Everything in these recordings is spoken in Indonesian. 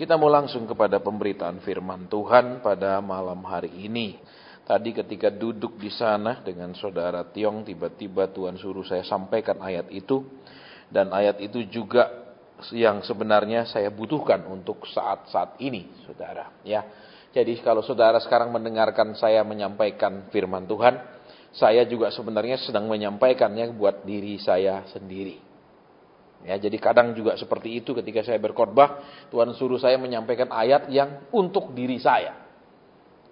Kita mau langsung kepada pemberitaan firman Tuhan pada malam hari ini. Tadi ketika duduk di sana dengan saudara Tiong, tiba-tiba Tuhan suruh saya sampaikan ayat itu. Dan ayat itu juga yang sebenarnya saya butuhkan untuk saat-saat ini, saudara. Ya, jadi kalau saudara sekarang mendengarkan saya menyampaikan firman Tuhan, saya juga sebenarnya sedang menyampaikannya buat diri saya sendiri. Ya, jadi kadang juga seperti itu ketika saya berkhotbah, Tuhan suruh saya menyampaikan ayat yang untuk diri saya.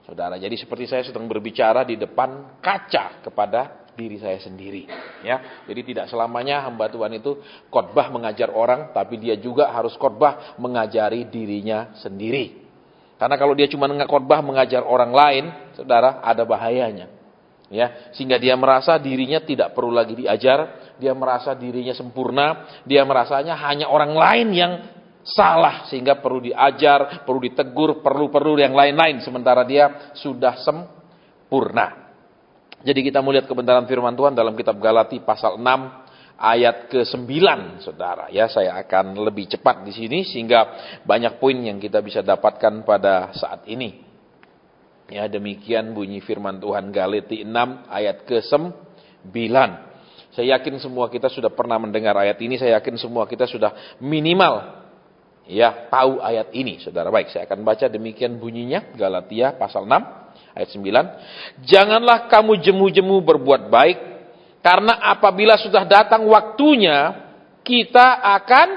Saudara, jadi seperti saya sedang berbicara di depan kaca kepada diri saya sendiri. Ya, jadi tidak selamanya hamba Tuhan itu khotbah mengajar orang, tapi dia juga harus khotbah mengajari dirinya sendiri. Karena kalau dia cuma khotbah mengajar orang lain, saudara, ada bahayanya. Ya, sehingga dia merasa dirinya tidak perlu lagi diajar, dia merasa dirinya sempurna, dia merasanya hanya orang lain yang salah sehingga perlu diajar, perlu ditegur, perlu yang lain-lain sementara dia sudah sempurna. Jadi kita melihat kebenaran firman Tuhan dalam kitab Galati pasal 6 ayat ke-9, saudara. Ya, saya akan lebih cepat di sini sehingga banyak poin yang kita bisa dapatkan pada saat ini. Ya, demikian bunyi firman Tuhan Galati 6 ayat ke-9. Saya yakin semua kita sudah pernah mendengar ayat ini, saya yakin semua kita sudah minimal ya tahu ayat ini, saudara. Baik, saya akan baca demikian bunyinya, Galatia pasal 6 ayat 9. Janganlah kamu jemu-jemu berbuat baik, karena apabila sudah datang waktunya, kita akan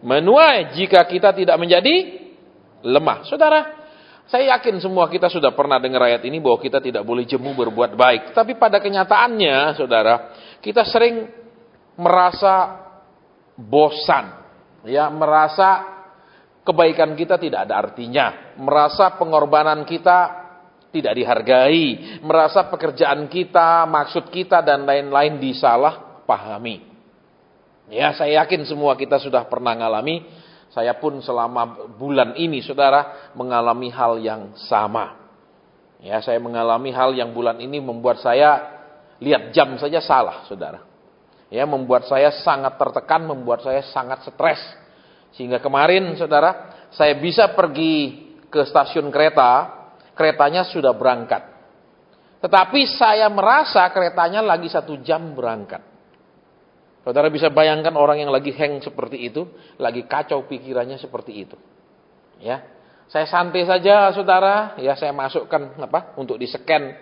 menuai jika kita tidak menjadi lemah. Saudara, saya yakin semua kita sudah pernah dengar ayat ini bahwa kita tidak boleh jemu berbuat baik. Tapi pada kenyataannya, saudara, kita sering merasa bosan, ya, merasa kebaikan kita tidak ada artinya, merasa pengorbanan kita tidak dihargai, merasa pekerjaan kita, maksud kita dan lain-lain disalah pahami. Ya, saya yakin semua kita sudah pernah ngalami. Saya pun selama bulan ini, saudara, mengalami hal yang sama. Ya, saya mengalami hal yang bulan ini membuat saya lihat jam saja salah, saudara. Ya, membuat saya sangat tertekan, membuat saya sangat stres. Sehingga kemarin, saudara, saya bisa pergi ke stasiun kereta, keretanya sudah berangkat. Tetapi saya merasa keretanya lagi 1 jam berangkat. Saudara bisa bayangkan orang yang lagi hang seperti itu, lagi kacau pikirannya seperti itu. Ya, saya santai saja, saudara. Ya, saya masukkan untuk di-scan.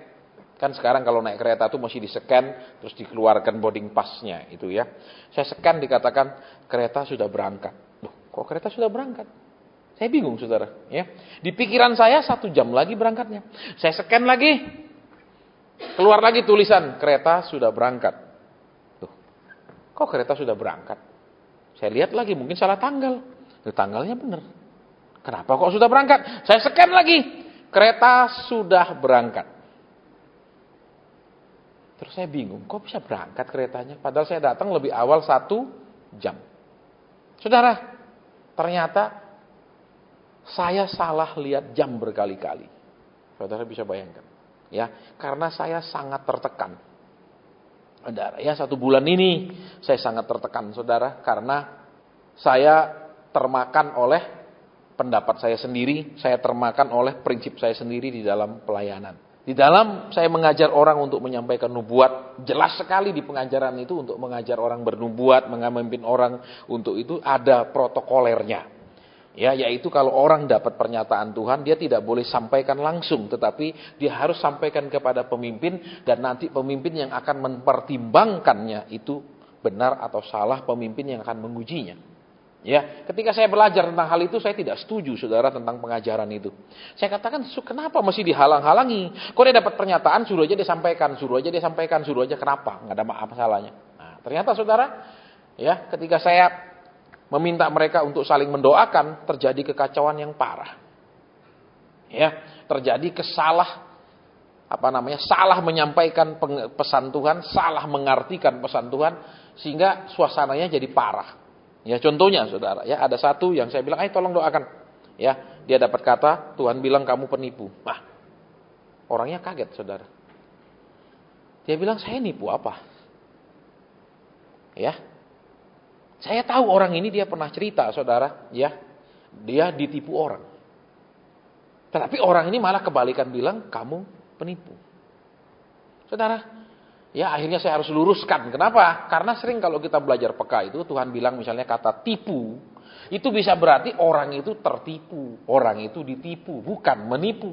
Kan sekarang kalau naik kereta itu masih di-scan, terus dikeluarkan boarding pass-nya itu ya. Saya scan, dikatakan kereta sudah berangkat. Loh, kok kereta sudah berangkat? Saya bingung, saudara. Ya, di pikiran saya 1 jam lagi berangkatnya. Saya scan lagi, keluar lagi tulisan kereta sudah berangkat. Kok kereta sudah berangkat? Saya lihat lagi, mungkin salah tanggal. Tanggalnya benar. Kenapa kok sudah berangkat? Saya scan lagi. Kereta sudah berangkat. Terus saya bingung, kok bisa berangkat keretanya? Padahal saya datang lebih awal 1 jam. Saudara, ternyata saya salah lihat jam berkali-kali. Saudara bisa bayangkan. Ya, karena saya sangat tertekan. Saudara, ya 1 bulan ini saya sangat tertekan, saudara, karena saya termakan oleh pendapat saya sendiri, saya termakan oleh prinsip saya sendiri di dalam pelayanan. Di dalam saya mengajar orang untuk menyampaikan nubuat, jelas sekali di pengajaran itu untuk mengajar orang bernubuat, memimpin orang untuk itu ada protokolernya. Ya, yaitu kalau orang dapat pernyataan Tuhan, dia tidak boleh sampaikan langsung, tetapi dia harus sampaikan kepada pemimpin, dan nanti pemimpin yang akan mempertimbangkannya itu benar atau salah, pemimpin yang akan mengujinya. Ya, ketika saya belajar tentang hal itu, saya tidak setuju, saudara, tentang pengajaran itu. Saya katakan, kenapa mesti dihalang-halangi? Kok dia dapat pernyataan, suruh aja dia sampaikan, suruh aja kenapa? Nggak ada masalahnya. Nah, ternyata, saudara, ya, ketika saya meminta mereka untuk saling mendoakan, terjadi kekacauan yang parah. Ya, terjadi salah menyampaikan pesan Tuhan, salah mengartikan pesan Tuhan, sehingga suasananya jadi parah. Ya, contohnya, saudara, ya, ada satu yang saya bilang, "Ayo tolong doakan." Ya, dia dapat kata, "Tuhan bilang kamu penipu." Nah, orangnya kaget, saudara. Dia bilang, "Saya nipu apa?" Ya. Saya tahu orang ini dia pernah cerita, saudara, ya, dia ditipu orang. Tetapi orang ini malah kebalikan bilang, kamu penipu. Saudara, ya akhirnya saya harus luruskan. Kenapa? Karena sering kalau kita belajar peka itu, Tuhan bilang misalnya kata tipu, itu bisa berarti orang itu tertipu, orang itu ditipu, bukan menipu.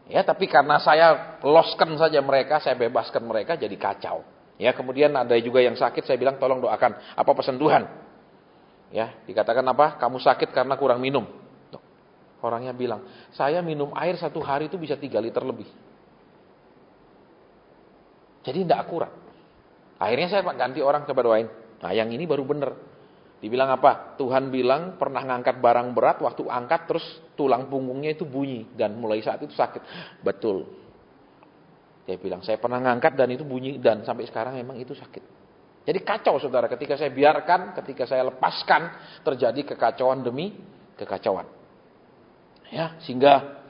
Ya, tapi karena saya loskan saja mereka, saya bebaskan mereka, jadi kacau. Ya, kemudian ada juga yang sakit, saya bilang tolong doakan. Apa pesan Tuhan? Ya, dikatakan apa? Kamu sakit karena kurang minum. Tuh. Orangnya bilang, saya minum air 1 hari itu bisa 3 liter lebih. Jadi tidak akurat. Akhirnya saya ganti orang, coba doain. Nah, yang ini baru benar. Dibilang apa? Tuhan bilang pernah ngangkat barang berat, waktu angkat terus tulang punggungnya itu bunyi. Dan mulai saat itu sakit. Betul. Dia bilang, saya pernah ngangkat dan itu bunyi. Dan sampai sekarang memang itu sakit. Jadi kacau saudara, ketika saya biarkan, ketika saya lepaskan, terjadi kekacauan demi kekacauan. Ya, sehingga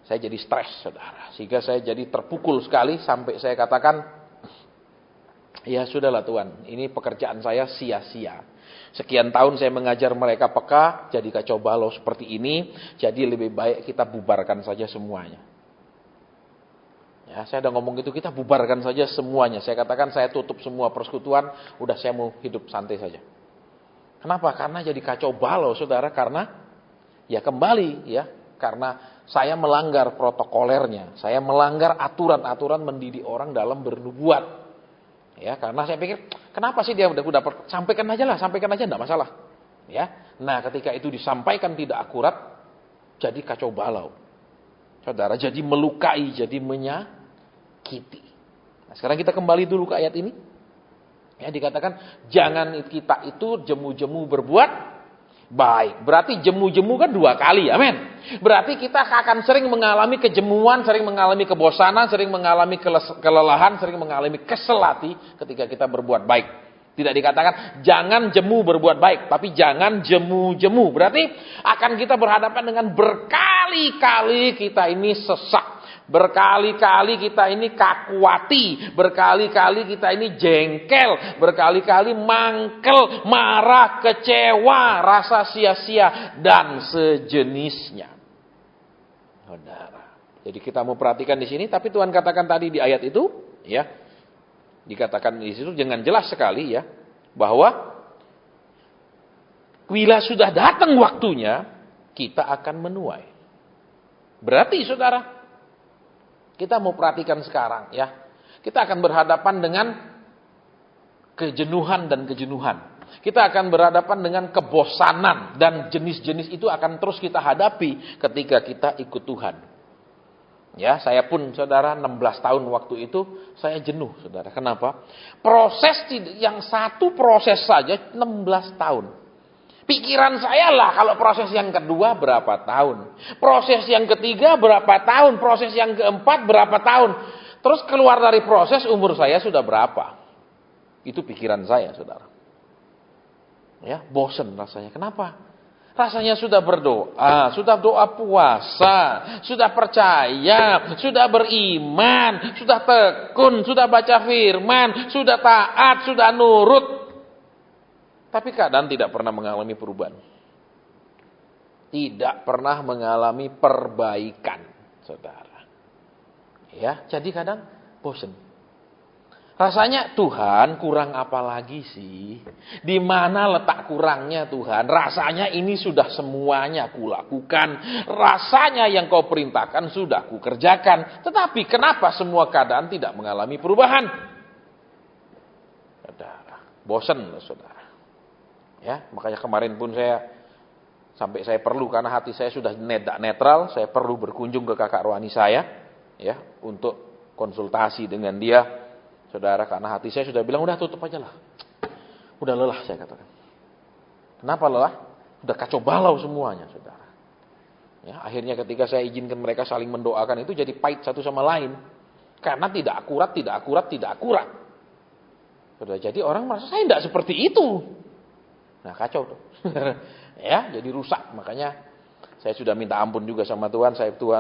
saya jadi stres saudara. Sehingga saya jadi terpukul sekali sampai saya katakan, ya sudahlah Tuhan, ini pekerjaan saya sia-sia. Sekian tahun saya mengajar mereka peka, jadi kacau balau seperti ini, jadi lebih baik kita bubarkan saja semuanya. Ya, saya udah ngomong gitu, kita bubarkan saja semuanya. Saya katakan saya tutup semua persekutuan, udah saya mau hidup santai saja. Kenapa? Karena jadi kacau balau saudara, karena ya kembali ya, karena saya melanggar protokolernya, saya melanggar aturan-aturan mendidik orang dalam bernubuat. Ya, karena saya pikir, kenapa sih dia udah sampaikan aja enggak masalah. Ya. Nah, ketika itu disampaikan tidak akurat, jadi kacau balau. Saudara, jadi melukai, jadi menyakiti. Nah, sekarang kita kembali dulu ke ayat ini. Ya, dikatakan jangan kita itu jemu-jemu berbuat baik. Berarti jemu-jemu kan 2 kali, amin. Berarti kita akan sering mengalami kejemuan, sering mengalami kebosanan, sering mengalami kelelahan, sering mengalami kesel hati ketika kita berbuat baik. Tidak dikatakan jangan jemu berbuat baik, tapi jangan jemu-jemu. Berarti akan kita berhadapan dengan berkali-kali kita ini sesak. Berkali-kali kita ini kakuati, berkali-kali kita ini jengkel, berkali-kali mangkel, marah, kecewa, rasa sia-sia dan sejenisnya. Saudara. Jadi kita mau perhatikan di sini, tapi Tuhan katakan tadi di ayat itu, ya, dikatakan di situ dengan jelas sekali ya, bahwa bila sudah datang waktunya, kita akan menuai. Berarti saudara, kita mau perhatikan sekarang ya. Kita akan berhadapan dengan kejenuhan dan kejenuhan. Kita akan berhadapan dengan kebosanan dan jenis-jenis itu akan terus kita hadapi ketika kita ikut Tuhan. Ya, saya pun saudara 16 tahun waktu itu saya jenuh saudara. Kenapa? Proses yang satu proses saja 16 tahun. Pikiran saya lah kalau proses yang kedua berapa tahun. Proses yang ketiga berapa tahun. Proses yang keempat berapa tahun. Terus keluar dari proses umur saya sudah berapa. Itu pikiran saya saudara. Ya, bosen rasanya. Kenapa? Rasanya sudah berdoa, sudah doa puasa, sudah percaya, sudah beriman, sudah tekun, sudah baca firman, sudah taat, sudah nurut. Tapi keadaan tidak pernah mengalami perubahan. Tidak pernah mengalami perbaikan, saudara. Ya, jadi kadang bosan. Rasanya Tuhan kurang apa lagi sih? Di mana letak kurangnya Tuhan? Rasanya ini sudah semuanya kulakukan. Rasanya yang kau perintahkan sudah kukerjakan. Tetapi kenapa semua keadaan tidak mengalami perubahan? Saudara, bosan loh saudara. Ya, makanya kemarin pun sampai saya perlu karena hati saya sudah netral, saya perlu berkunjung ke kakak rohani saya, ya, untuk konsultasi dengan dia, saudara, karena hati saya sudah bilang udah tutup aja lah, udah lelah saya katakan. Kenapa lelah? Udah kacau balau semuanya, saudara. Ya, akhirnya ketika saya izinkan mereka saling mendoakan itu jadi pahit satu sama lain, karena tidak akurat. Saudara, jadi orang merasa saya tidak seperti itu. Nah, kacau tuh. Ya, jadi rusak. Makanya saya sudah minta ampun juga sama Tuhan.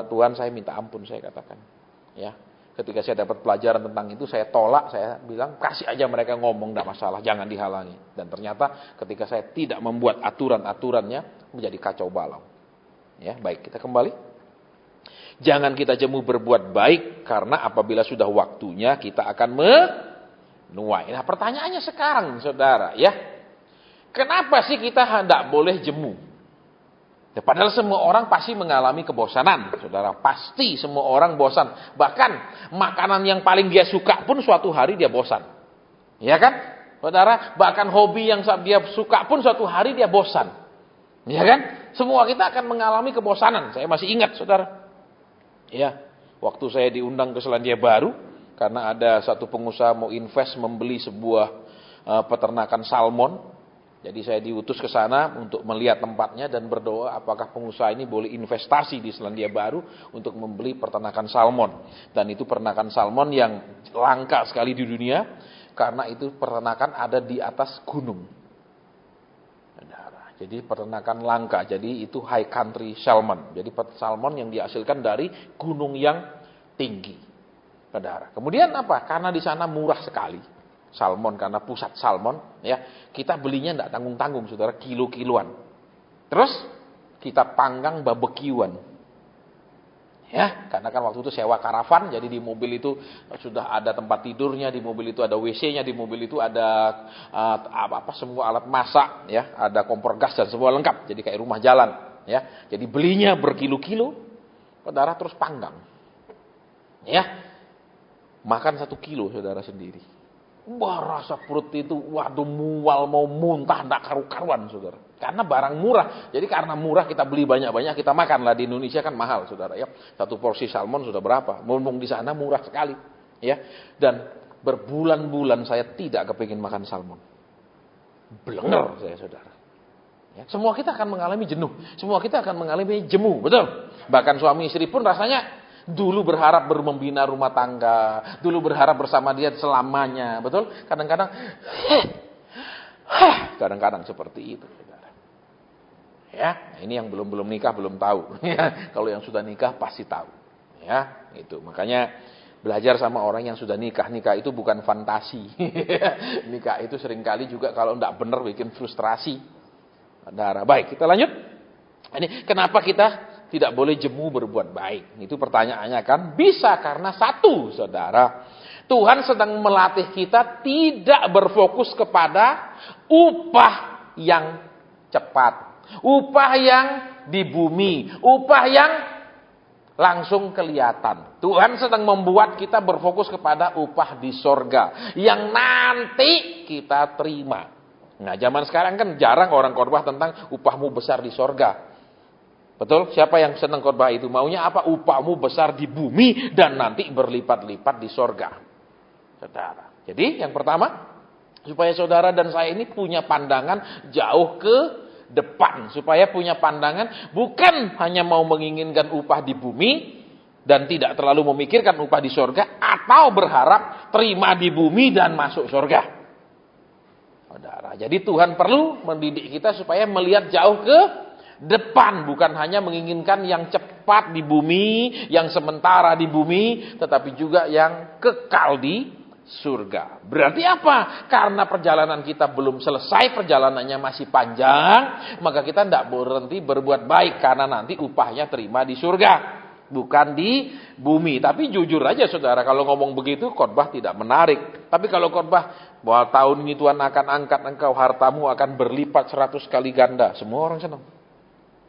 Tuhan saya minta ampun saya katakan. Ya. Ketika saya dapat pelajaran tentang itu, saya tolak, saya bilang kasih aja mereka ngomong, enggak masalah, jangan dihalangi. Dan ternyata ketika saya tidak membuat aturan-aturannya, menjadi kacau balau. Ya, baik, kita kembali. Jangan kita jemu berbuat baik, karena apabila sudah waktunya kita akan menuai. Nah, pertanyaannya sekarang, saudara, ya, kenapa sih kita hendak boleh jemu? Ya, padahal semua orang pasti mengalami kebosanan, saudara. Pasti semua orang bosan. Bahkan makanan yang paling dia suka pun suatu hari dia bosan. Ya kan, saudara? Bahkan hobi yang dia suka pun suatu hari dia bosan. Ya kan? Semua kita akan mengalami kebosanan. Saya masih ingat, saudara. Ya, waktu saya diundang ke Selandia Baru, karena ada satu pengusaha mau invest membeli sebuah peternakan salmon. Jadi saya diutus ke sana untuk melihat tempatnya dan berdoa apakah pengusaha ini boleh investasi di Selandia Baru untuk membeli peternakan salmon. Dan itu peternakan salmon yang langka sekali di dunia, karena itu peternakan ada di atas gunung. Jadi peternakan langka, jadi itu high country salmon. Jadi salmon yang dihasilkan dari gunung yang tinggi. Saudara. Kemudian apa? Karena di sana murah sekali. Salmon, karena pusat salmon, ya, kita belinya tidak tanggung-tanggung, saudara, kilo-kiloan. Terus kita panggang barbekyuan, ya, karena kan waktu itu sewa karavan, jadi di mobil itu sudah ada tempat tidurnya, di mobil itu ada WC-nya, di mobil itu ada semua alat masak, ya, ada kompor gas dan semua lengkap, jadi kayak rumah jalan, ya. Jadi belinya berkilo-kilo, saudara, terus panggang, ya, makan 1 kilo, saudara sendiri. Wah, rasa perut itu, waduh, mual, mau muntah, enggak karu-karuan, saudara. Karena barang murah. Jadi karena murah kita beli banyak-banyak, kita makan lah. Di Indonesia kan mahal, saudara, ya. 1 porsi salmon sudah berapa? Mumpung di sana murah sekali, ya. Dan berbulan-bulan saya tidak kepingin makan salmon. Blenger saya, saudara. Ya, semua kita akan mengalami jenuh. Semua kita akan mengalami jemu, betul? Bahkan suami istri pun rasanya dulu berharap membina rumah tangga, dulu berharap bersama dia selamanya, betul? Kadang-kadang seperti itu, saudara. Ya, ini yang belum nikah belum tahu. Ya, kalau yang sudah nikah pasti tahu. Ya, itu. Makanya belajar sama orang yang sudah nikah. Nikah itu bukan fantasi. Nikah itu seringkali juga kalau tidak benar bikin frustrasi. Saudara, baik, kita lanjut. Ini kenapa kita tidak boleh jemu berbuat baik? Itu pertanyaannya kan. Bisa karena satu, saudara, Tuhan sedang melatih kita tidak berfokus kepada upah yang cepat, upah yang di bumi, upah yang langsung kelihatan. Tuhan sedang membuat kita berfokus kepada upah di sorga yang nanti kita terima. Nah, zaman sekarang kan jarang orang khotbah tentang upahmu besar di sorga. Betul? Siapa yang senang khotbah itu? Maunya apa? Upahmu besar di bumi dan nanti berlipat-lipat di sorga. Saudara. Jadi yang pertama, supaya saudara dan saya ini punya pandangan jauh ke depan. Supaya punya pandangan bukan hanya mau menginginkan upah di bumi dan tidak terlalu memikirkan upah di sorga, atau berharap terima di bumi dan masuk sorga. Saudara. Jadi Tuhan perlu mendidik kita supaya melihat jauh ke depan, bukan hanya menginginkan yang cepat di bumi, yang sementara di bumi, tetapi juga yang kekal di surga. Berarti apa? Karena perjalanan kita belum selesai, perjalanannya masih panjang, maka kita tidak berhenti berbuat baik, karena nanti upahnya terima di surga, bukan di bumi. Tapi jujur aja, saudara, kalau ngomong begitu khotbah tidak menarik. Tapi kalau khotbah bahwa tahun ini Tuhan akan angkat engkau, hartamu akan berlipat 100 kali ganda, semua orang senang.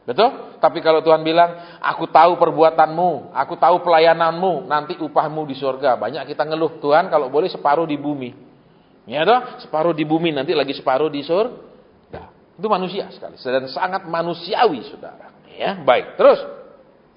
Betul? Tapi kalau Tuhan bilang, aku tahu perbuatanmu, aku tahu pelayananmu, nanti upahmu di surga. Banyak kita ngeluh, Tuhan kalau boleh separuh di bumi. Ya toh? Separuh di bumi, nanti lagi separuh di surga. Itu manusia sekali, dan sangat manusiawi, saudara. Ya, baik. Terus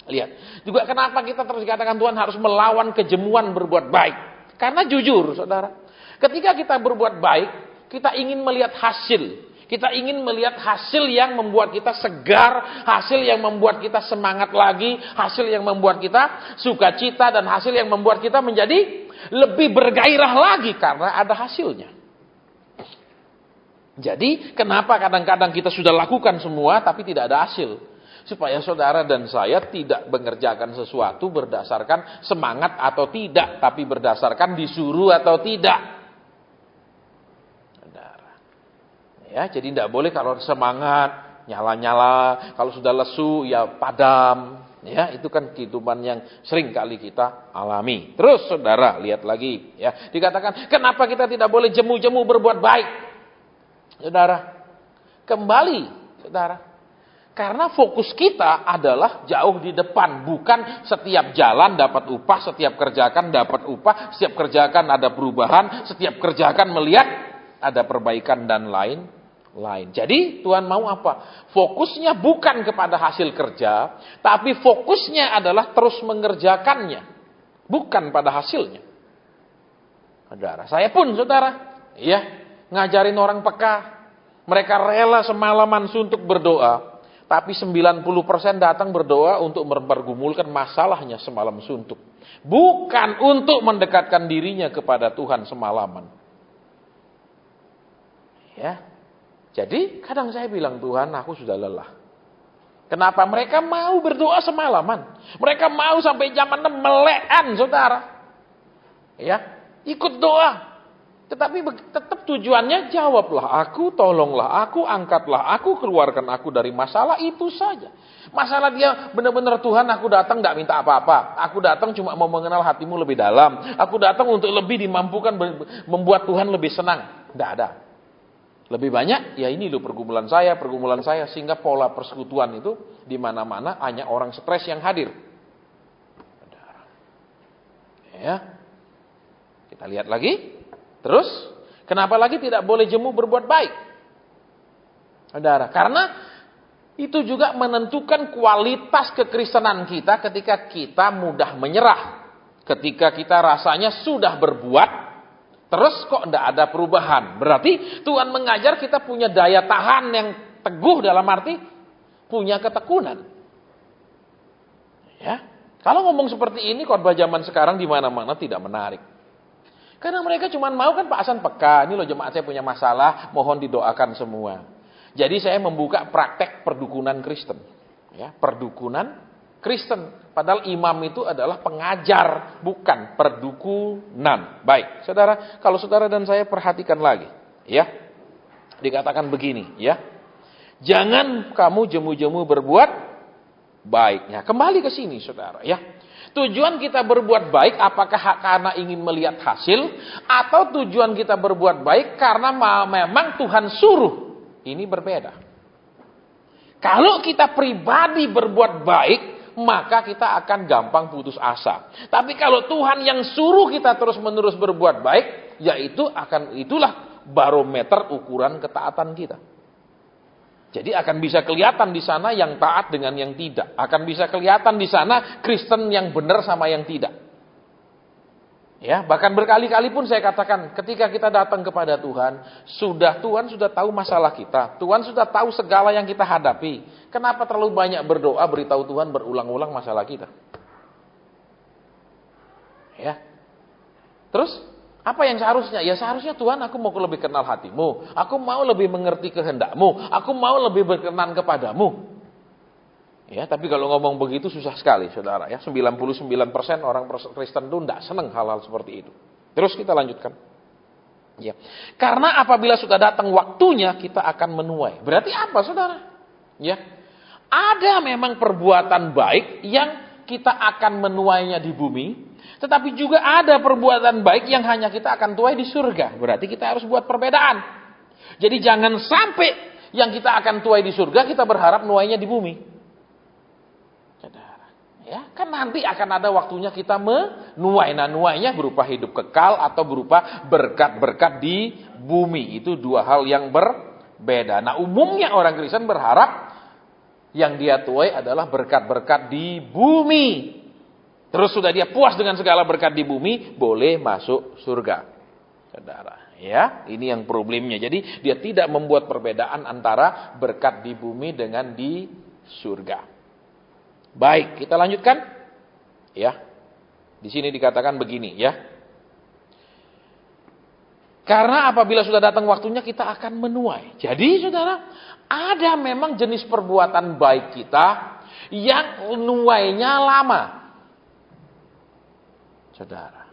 lihat, juga kenapa kita terus dikatakan Tuhan harus melawan kejemuan berbuat baik? Karena jujur, saudara, ketika kita berbuat baik, kita ingin melihat hasil. Kita ingin melihat hasil yang membuat kita segar, hasil yang membuat kita semangat lagi, hasil yang membuat kita sukacita, dan hasil yang membuat kita menjadi lebih bergairah lagi karena ada hasilnya. Jadi, kenapa kadang-kadang kita sudah lakukan semua tapi tidak ada hasil? Supaya saudara dan saya tidak mengerjakan sesuatu berdasarkan semangat atau tidak, tapi berdasarkan disuruh atau tidak. Saudara. Ya, jadi tidak boleh kalau semangat, nyala-nyala, kalau sudah lesu ya padam. Ya, itu kan kehidupan yang sering kali kita alami. Terus saudara, lihat lagi. Ya, dikatakan, kenapa kita tidak boleh jemu-jemu berbuat baik? Saudara, kembali, saudara. Karena fokus kita adalah jauh di depan. Bukan setiap jalan dapat upah, setiap kerjakan dapat upah, setiap kerjakan ada perubahan, setiap kerjakan melihat ada perbaikan dan lain-lain. Jadi Tuhan mau apa? Fokusnya bukan kepada hasil kerja, tapi fokusnya adalah terus mengerjakannya, bukan pada hasilnya. Saudara, saya pun saudara, ya, ngajarin orang peka. Mereka rela semalaman suntuk berdoa, tapi 90% datang berdoa untuk mempergumulkan masalahnya semalam suntuk. Bukan untuk mendekatkan dirinya kepada Tuhan semalaman. Ya. Jadi kadang saya bilang, Tuhan aku sudah lelah. Kenapa mereka mau berdoa semalaman? Mereka mau sampai jam 6 melekan saudara. Ya, ikut doa. Tetapi tetap tujuannya jawablah aku, tolonglah aku, angkatlah aku, keluarkan aku dari masalah itu saja. Masalah dia benar-benar Tuhan aku datang tidak minta apa-apa. Aku datang cuma mau mengenal hatimu lebih dalam. Aku datang untuk lebih dimampukan membuat Tuhan lebih senang. Tidak ada. Lebih banyak, ya ini loh pergumulan saya, sehingga pola persekutuan itu di mana-mana hanya orang stres yang hadir. Ya. Kita lihat lagi. Terus, kenapa lagi tidak boleh jemu berbuat baik? Saudara, karena itu juga menentukan kualitas kekristenan kita ketika kita mudah menyerah. Ketika kita rasanya sudah berbuat, terus kok tidak ada perubahan. Berarti Tuhan mengajar kita punya daya tahan yang teguh dalam arti punya ketekunan. Ya, kalau ngomong seperti ini khotbah zaman sekarang di mana-mana tidak menarik. Karena mereka cuma mau kan Pak Hasan peka, ini loh jemaat saya punya masalah, mohon didoakan semua. Jadi saya membuka praktek perdukunan Kristen. Ya, perdukunan Kristen. Padahal imam itu adalah pengajar, bukan perdukunan. Baik, saudara, kalau saudara dan saya perhatikan lagi, ya, dikatakan begini, ya, jangan kamu jemu-jemu berbuat baiknya. Kembali ke sini, saudara, ya. Tujuan kita berbuat baik apakah karena ingin melihat hasil, atau tujuan kita berbuat baik karena memang Tuhan suruh. Ini berbeda. Kalau kita pribadi berbuat baik, maka kita akan gampang putus asa. Tapi kalau Tuhan yang suruh kita terus-menerus berbuat baik, itulah barometer ukuran ketaatan kita. Jadi akan bisa kelihatan di sana yang taat dengan yang tidak. Akan bisa kelihatan di sana Kristen yang benar sama yang tidak. Ya, bahkan berkali-kali pun saya katakan, ketika kita datang kepada Tuhan sudah tahu masalah kita. Tuhan sudah tahu segala yang kita hadapi. Kenapa terlalu banyak berdoa beritahu Tuhan berulang-ulang masalah kita? Ya. Terus apa yang seharusnya? Ya seharusnya Tuhan aku mau lebih kenal hatimu. Aku mau lebih mengerti kehendakmu. Aku mau lebih berkenan kepadamu. Ya, tapi kalau ngomong begitu susah sekali saudara. Ya, 99% orang Kristen itu tidak senang hal-hal seperti itu. Terus kita lanjutkan. Ya. Karena apabila sudah datang waktunya kita akan menuai. Berarti apa saudara? Ya. Ada memang perbuatan baik yang kita akan menuainya di bumi. Tetapi juga ada perbuatan baik yang hanya kita akan tuai di surga. Berarti kita harus buat perbedaan. Jadi jangan sampai yang kita akan tuai di surga kita berharap nuainya di bumi. Ya, kan nanti akan ada waktunya kita menuai. Nah, nuainya berupa hidup kekal atau berupa berkat-berkat di bumi. Itu dua hal yang berbeda. Nah, umumnya orang Kristen berharap yang dia tuai adalah berkat-berkat di bumi. Terus sudah dia puas dengan segala berkat di bumi, boleh masuk surga. Saudara, ya, ini yang problemnya. Jadi dia tidak membuat perbedaan antara berkat di bumi dengan di surga. Baik, kita lanjutkan. Ya. Di sini dikatakan begini, ya. Karena apabila sudah datang waktunya kita akan menuai. Jadi saudara, ada memang jenis perbuatan baik kita yang nuainya lama. Saudara,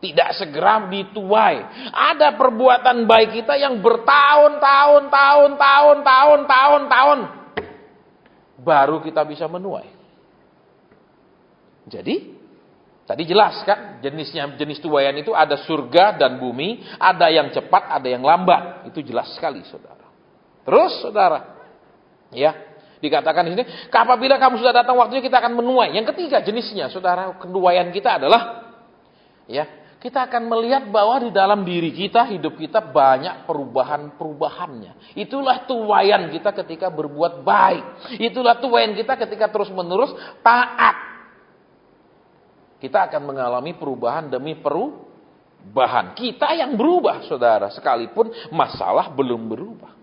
tidak segera dituai. Ada perbuatan baik kita yang bertahun-tahun, tahun, baru kita bisa menuai. Jadi, tadi jelas kan, jenis tuaian itu ada surga dan bumi, ada yang cepat, ada yang lambat. Itu jelas sekali, saudara. Terus, saudara, ya, dikatakan di sini, apabila kamu sudah datang waktunya kita akan menuai. Yang ketiga jenisnya, saudara, kenuaian kita adalah, ya, kita akan melihat bahwa di dalam diri kita, hidup kita banyak perubahan-perubahannya. Itulah tuaian kita ketika berbuat baik. Itulah tuaian kita ketika terus-menerus taat. Kita akan mengalami perubahan demi perubahan. Kita yang berubah, saudara, sekalipun masalah belum berubah.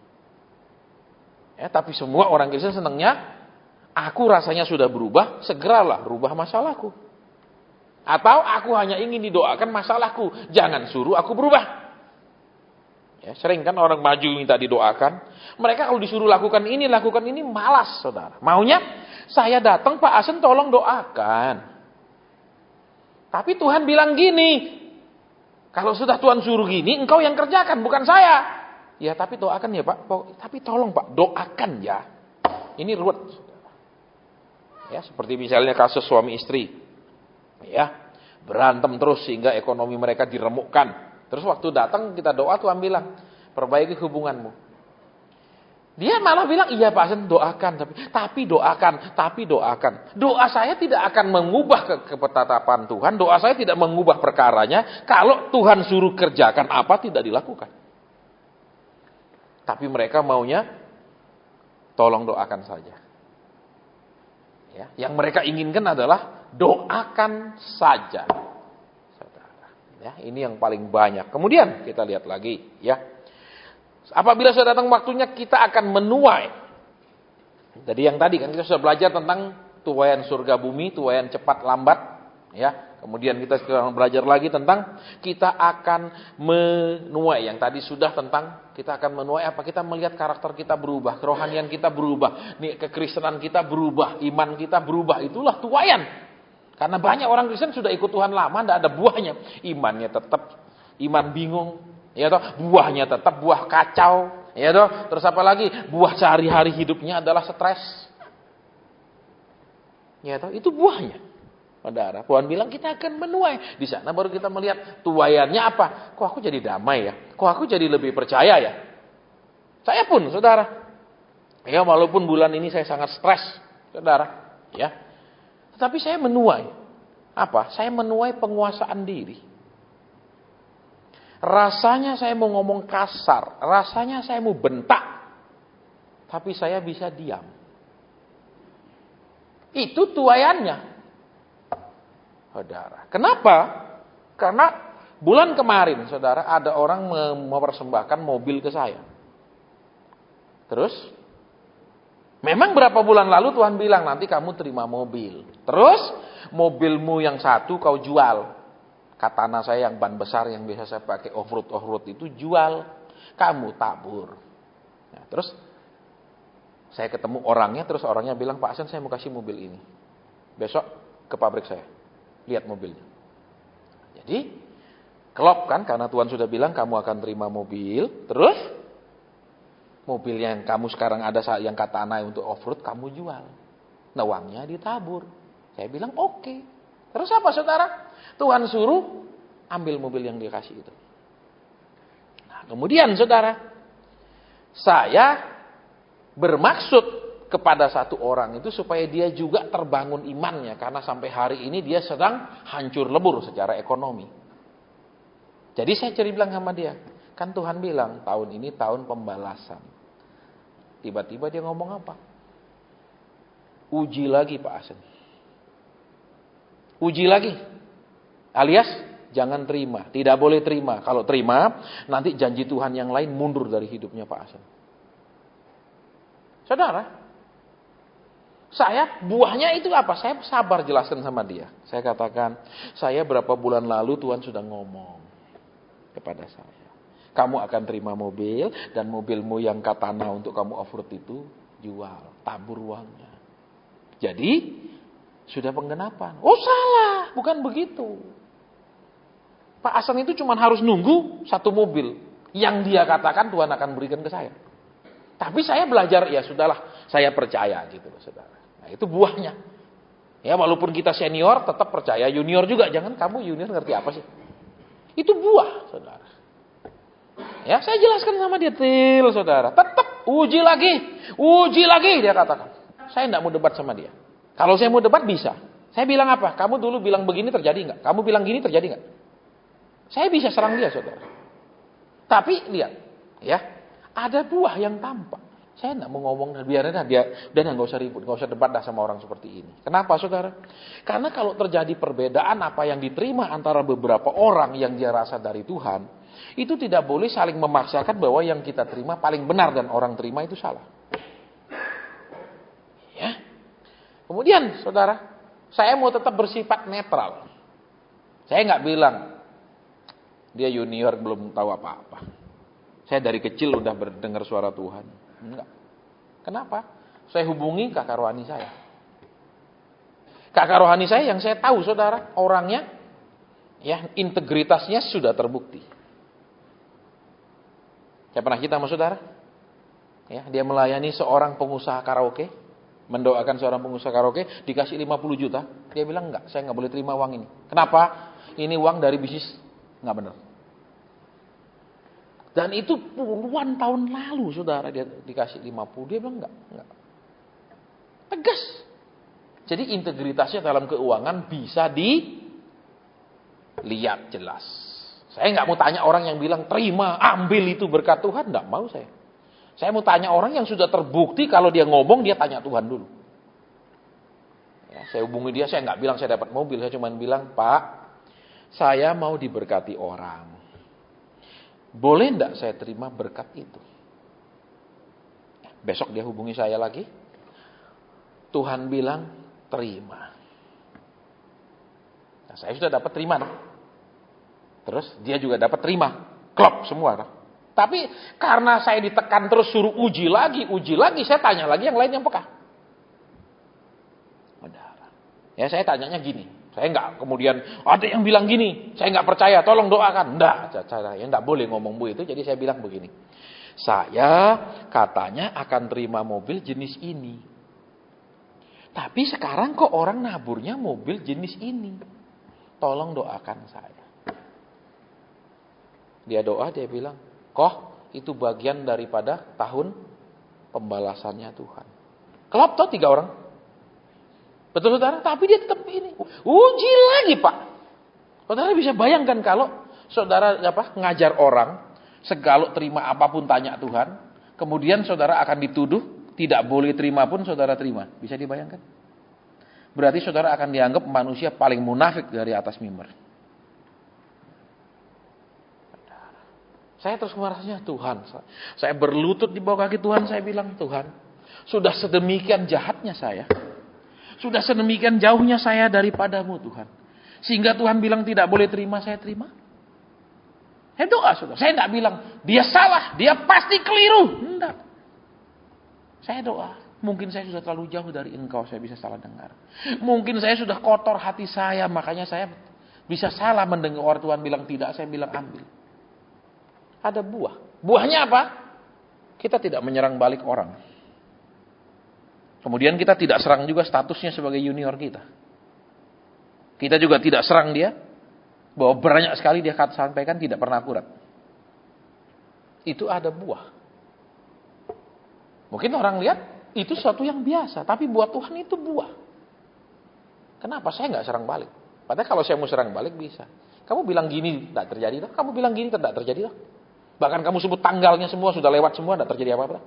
Ya, tapi semua orang Kristen senangnya, aku rasanya sudah berubah, segeralah rubah masalahku. Atau aku hanya ingin didoakan masalahku, jangan suruh aku berubah. Ya, sering kan orang maju minta didoakan. Mereka kalau disuruh lakukan ini, malas, saudara. Maunya, saya datang Pak Asen tolong doakan. Tapi Tuhan bilang gini, kalau sudah Tuhan suruh gini, engkau yang kerjakan, bukan saya. Ya, tapi doakan ya Pak. Tapi tolong Pak, doakan ya. Ini ruwet. Ya, seperti misalnya kasus suami istri. Ya, berantem terus sehingga ekonomi mereka diremukkan. Terus waktu datang kita doa, Tuhan bilang, perbaiki hubunganmu. Dia malah bilang, iya Pak Asen doakan, tapi doakan. Doa saya tidak akan mengubah ketetapan Tuhan, doa saya tidak mengubah perkaranya, kalau Tuhan suruh kerjakan apa tidak dilakukan. Tapi mereka maunya, tolong doakan saja. Ya, yang mereka inginkan adalah, doakan saja. Saudara. Ya, ini yang paling banyak. Kemudian kita lihat lagi, ya. Apabila sudah datang waktunya kita akan menuai. Jadi yang tadi kan kita sudah belajar tentang tuaian surga bumi, tuaian cepat lambat, ya. Kemudian kita sekarang belajar lagi tentang kita akan menuai. Yang tadi sudah tentang kita akan menuai apa? Kita melihat karakter kita berubah, kerohanian kita berubah, nih kekristenan kita berubah, iman kita berubah. Itulah tuaian. Karena banyak orang Kristen sudah ikut Tuhan lama, tidak ada buahnya. Imannya tetap iman bingung. Ya toh, buahnya tetap buah kacau, ya toh. Terus apa lagi? Buah sehari-hari hidupnya adalah stres. Ya toh, itu buahnya. Saudara, Tuhan bilang kita akan menuai. Di sana baru kita melihat tuaiannya apa? Kok aku jadi damai ya? Kok aku jadi lebih percaya ya? Saya pun, saudara. Ya, walaupun bulan ini saya sangat stres, saudara, ya. Tetapi saya menuai. Apa? Saya menuai penguasaan diri. Rasanya saya mau ngomong kasar, rasanya saya mau bentak, tapi saya bisa diam. Itu tuaiannya, saudara. Kenapa? Karena bulan kemarin, saudara, ada orang mempersembahkan mobil ke saya. Terus, memang berapa bulan lalu Tuhan bilang nanti kamu terima mobil. Terus, mobilmu yang satu kau jual. Katana saya yang ban besar yang biasa saya pakai off-road itu jual. Kamu tabur. Nah, terus saya ketemu orangnya, terus orangnya bilang, Pak Asen saya mau kasih mobil ini. Besok ke pabrik saya. Lihat mobilnya. Jadi, klop kan, karena Tuhan sudah bilang kamu akan terima mobil. Terus, mobil yang kamu sekarang ada yang katana untuk off-road kamu jual. Nah, uangnya ditabur. Saya bilang oke. Terus apa saudara? Tuhan suruh ambil mobil yang dia kasih itu. Nah, kemudian saudara, saya bermaksud kepada satu orang itu supaya dia juga terbangun imannya. Karena sampai hari ini dia sedang hancur lebur secara ekonomi. Jadi saya bilang sama dia, kan Tuhan bilang tahun ini tahun pembalasan. Tiba-tiba dia ngomong apa? Uji lagi Pak Asen. Uji lagi. Alias jangan terima. Tidak boleh terima. Kalau terima, nanti janji Tuhan yang lain mundur dari hidupnya Pak Asen. Saudara, saya buahnya itu apa? Saya sabar jelaskan sama dia. Saya katakan, saya berapa bulan lalu Tuhan sudah ngomong kepada saya. Kamu akan terima mobil, dan mobilmu yang katana untuk kamu off-road itu jual, tabur uangnya. Jadi sudah penggenapan. Oh salah, bukan begitu. Pak Hasan itu cuma harus nunggu satu mobil yang dia katakan Tuhan akan berikan ke saya. Tapi saya belajar, ya sudahlah, saya percaya gitu loh saudara. Nah itu buahnya. Ya walaupun kita senior tetap percaya, junior juga. Jangan kamu junior ngerti apa sih. Itu buah saudara. Ya saya jelaskan sama dia, saudara. Tetap uji lagi dia katakan. Saya tidak mau debat sama dia. Kalau saya mau debat bisa. Saya bilang apa? Kamu dulu bilang begini terjadi nggak? Kamu bilang gini terjadi nggak? Saya bisa serang dia saudara. Tapi lihat, ya ada buah yang tampak. Saya tidak mau ngomong, biarin dia, udah nggak usah ribut, nggak usah debat dah sama orang seperti ini. Kenapa saudara? Karena kalau terjadi perbedaan apa yang diterima antara beberapa orang yang dia rasa dari Tuhan, itu tidak boleh saling memaksakan bahwa yang kita terima paling benar dan orang terima itu salah. Ya. Kemudian saudara, saya mau tetap bersifat netral. Saya nggak bilang dia junior belum tahu apa-apa. Saya dari kecil udah mendengar suara Tuhan. Enggak. Kenapa? Saya hubungi kakak rohani saya. Kakak rohani saya yang saya tahu saudara, orangnya ya integritasnya sudah terbukti. Saya pernah cerita sama saudara. Ya, dia melayani seorang pengusaha karaoke, mendoakan seorang pengusaha karaoke, dikasih 50 juta. Dia bilang enggak, saya enggak boleh terima uang ini. Kenapa? Ini uang dari bisnis enggak benar. Dan itu puluhan tahun lalu saudara, dia dikasih 50, dia bilang enggak. Tegas. Jadi integritasnya dalam keuangan bisa dilihat jelas. Saya enggak mau tanya orang yang bilang terima, ambil itu berkat Tuhan, enggak mau saya. Saya mau tanya orang yang sudah terbukti kalau dia ngomong dia tanya Tuhan dulu. Ya, saya hubungi dia, saya enggak bilang saya dapat mobil, saya cuma bilang, "Pak, saya mau diberkati orang. Boleh enggak saya terima berkat itu?" Besok dia hubungi saya lagi. Tuhan bilang, terima. Nah, saya sudah dapat terima. Terus dia juga dapat terima. Klop semua. Tapi karena saya ditekan terus suruh uji lagi, saya tanya lagi yang lain yang peka. Ya saya tanyanya gini. Saya enggak kemudian ada yang bilang gini, saya enggak percaya, tolong doakan. Enggak, saya enggak boleh ngomong begitu. Jadi saya bilang begini. Saya katanya akan terima mobil jenis ini. Tapi sekarang kok orang naburnya mobil jenis ini. Tolong doakan saya. Dia doa, dia bilang, "Kok itu bagian daripada tahun pembalasannya Tuhan." Kelop toh 3 orang. Betul saudara, tapi dia tetap ini. Uji lagi Pak. Saudara bisa bayangkan kalau saudara ngajar orang, segala terima apapun tanya Tuhan, kemudian saudara akan dituduh, tidak boleh terima pun saudara terima. Bisa dibayangkan? Berarti saudara akan dianggap manusia paling munafik dari atas mimbar. Saya terus merasanya Tuhan. Saya berlutut di bawah kaki Tuhan, saya bilang, "Tuhan, sudah sedemikian jahatnya saya. Sudah sedemikian jauhnya saya daripadamu Tuhan. Sehingga Tuhan bilang tidak boleh terima, saya terima." Saya doa saudara. Saya tidak bilang, dia salah, dia pasti keliru. Tidak. Saya doa. Mungkin saya sudah terlalu jauh dari engkau, saya bisa salah dengar. Mungkin saya sudah kotor hati saya, makanya saya bisa salah mendengar Tuhan bilang tidak, saya bilang ambil. Ada buah. Buahnya apa? Kita tidak menyerang balik orang. Kemudian kita tidak serang juga statusnya sebagai junior kita. Kita juga tidak serang dia bahwa banyak sekali dia sampaikan tidak pernah akurat. Itu ada buah. Mungkin orang lihat itu sesuatu yang biasa, tapi buat Tuhan itu buah. Kenapa saya nggak serang balik? Padahal kalau saya mau serang balik bisa. Kamu bilang gini tidak terjadi dah. Kamu bilang gini tidak terjadi dah. Bahkan kamu sebut tanggalnya semua sudah lewat semua tidak terjadi apa-apa.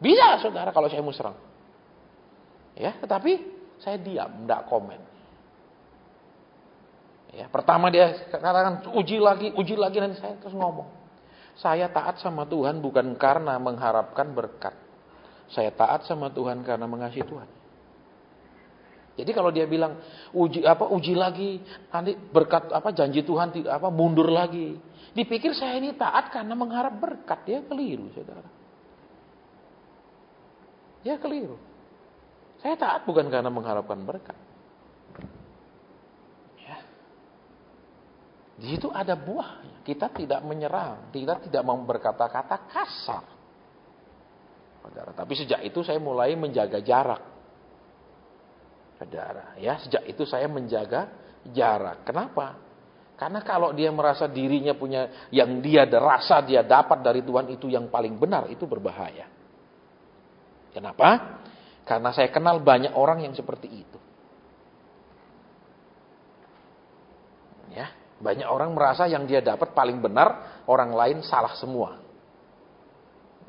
Bisa saudara kalau saya mau serang. Ya, tetapi saya diam, tidak komen. Ya, pertama dia katakan uji lagi dan saya terus ngomong. Saya taat sama Tuhan bukan karena mengharapkan berkat. Saya taat sama Tuhan karena mengasihi Tuhan. Jadi kalau dia bilang uji lagi, nanti berkat janji Tuhan mundur lagi. Dipikir saya ini taat karena mengharap berkat. Dia keliru, saudara. Dia keliru. Saya taat bukan karena mengharapkan berkat. Ya. Di situ ada buahnya. Kita tidak menyerang. Kita tidak mau berkata-kata kasar. Saudara. Tapi sejak itu saya mulai menjaga jarak. Saudara. Ya, sejak itu saya menjaga jarak. Kenapa? Karena kalau dia merasa dirinya punya yang dia rasa dia dapat dari Tuhan itu yang paling benar, itu berbahaya. Kenapa? Karena saya kenal banyak orang yang seperti itu. Ya, banyak orang merasa yang dia dapat paling benar, orang lain salah semua.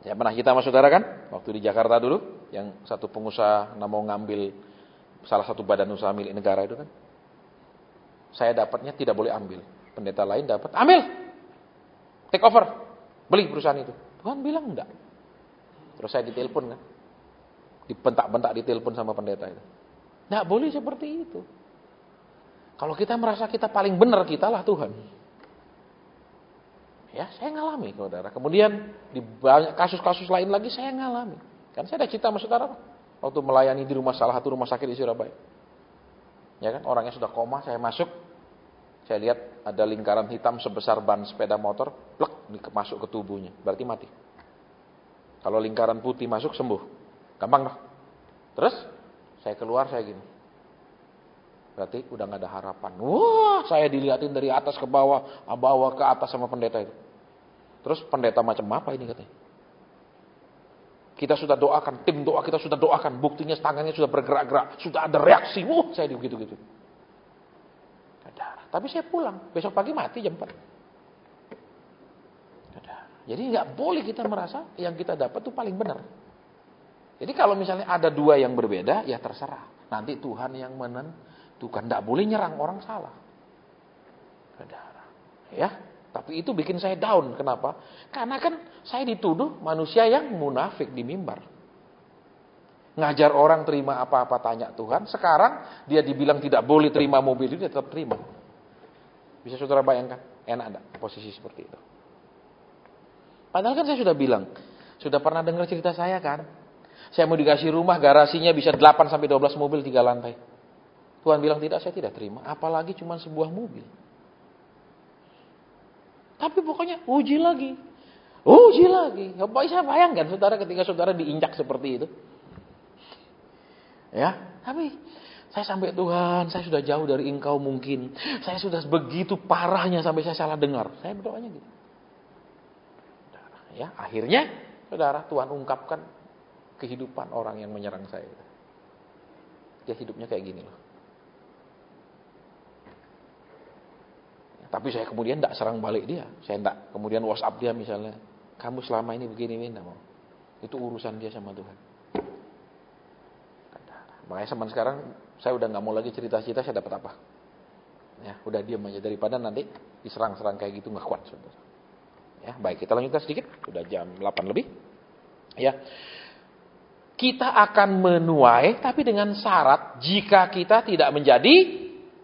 Ya, pernah kita sama saudara kan? Waktu di Jakarta dulu, yang satu pengusaha mau ngambil salah satu badan usaha milik negara itu kan. Saya dapatnya tidak boleh ambil. Pendeta lain dapat, ambil. Take over. Beli perusahaan itu. Tuhan bilang enggak. Terus saya ditelepon kan. Dibentak-bentak ditelepon sama pendeta itu. Enggak boleh seperti itu. Kalau kita merasa kita paling benar, kitalah Tuhan. Ya, saya ngalami, saudara. Kemudian di banyak kasus-kasus lain lagi saya ngalami. Kan saya ada cerita sama saudara waktu melayani di salah satu rumah sakit di Surabaya. Ya kan, orangnya sudah koma, saya masuk, saya lihat ada lingkaran hitam sebesar ban sepeda motor, plek, masuk ke tubuhnya, berarti mati. Kalau lingkaran putih masuk, sembuh. Gampang dong. Terus, saya keluar, saya gini. Berarti udah gak ada harapan. Wah, saya dilihatin dari atas ke bawah, bawah ke atas sama pendeta itu. Terus, pendeta macam apa ini katanya? Kita sudah doakan, tim doa kita sudah doakan, buktinya tangannya sudah bergerak-gerak, sudah ada reaksi. Saya begitu-gitu. Tapi saya pulang, besok pagi mati jam 4. Jadi nggak boleh kita merasa yang kita dapat itu paling benar. Jadi kalau misalnya ada dua yang berbeda, ya terserah. Nanti Tuhan yang menentukan. Nggak boleh nyerang orang salah. Ya. Tapi itu bikin saya down. Kenapa? Karena kan saya dituduh manusia yang munafik di mimbar. Ngajar orang terima apa-apa tanya Tuhan. Sekarang dia dibilang tidak boleh terima mobil itu, dia tetap terima. Bisa saudara bayangkan? Enak enggak posisi seperti itu? Padahal kan saya sudah bilang. Sudah pernah dengar cerita saya kan? Saya mau dikasih rumah, garasinya bisa 8-12 mobil 3 lantai. Tuhan bilang tidak, saya tidak terima. Apalagi cuma sebuah mobil. Tapi pokoknya uji lagi. Baik saya bayangkan saudara ketika saudara diinjak seperti itu. Ya, tapi saya sampai Tuhan, saya sudah jauh dari Engkau mungkin. Saya sudah begitu parahnya sampai saya salah dengar. Saya berdoanya gitu. Ya, akhirnya saudara Tuhan ungkapkan kehidupan orang yang menyerang saya. Dia hidupnya kayak gini loh. Tapi saya kemudian tidak serang balik dia. Saya tidak kemudian WhatsApp dia misalnya. Kamu selama ini begini, tidak mau. Itu urusan dia sama Tuhan. Makanya zaman sekarang saya udah nggak mau lagi cerita-cerita saya dapat apa. Ya, udah diam aja daripada nanti diserang-serang kayak gitu nggak kuat. Saudara. Ya, baik kita lanjutkan sedikit. Sudah jam 8 lebih. Ya, kita akan menuai, tapi dengan syarat jika kita tidak menjadi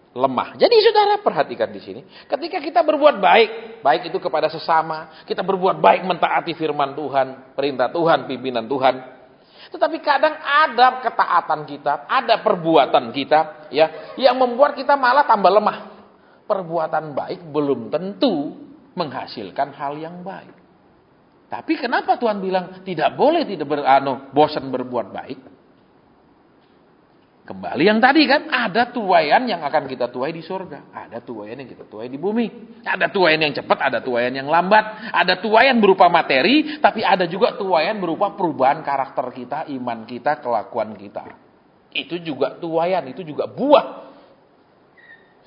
lemah. Jadi saudara perhatikan di sini, ketika kita berbuat baik, baik itu kepada sesama, kita berbuat baik mentaati firman Tuhan, perintah Tuhan, pimpinan Tuhan. Tetapi kadang ada ketaatan kita, ada perbuatan kita, ya, yang membuat kita malah tambah lemah. Perbuatan baik belum tentu menghasilkan hal yang baik. Tapi kenapa Tuhan bilang tidak boleh bosan berbuat baik? Kembali yang tadi kan, ada tuaian yang akan kita tuai di surga. Ada tuaian yang kita tuai di bumi. Ada tuaian yang cepat, ada tuaian yang lambat. Ada tuaian berupa materi, tapi ada juga tuaian berupa perubahan karakter kita, iman kita, kelakuan kita. Itu juga tuaian, itu juga buah.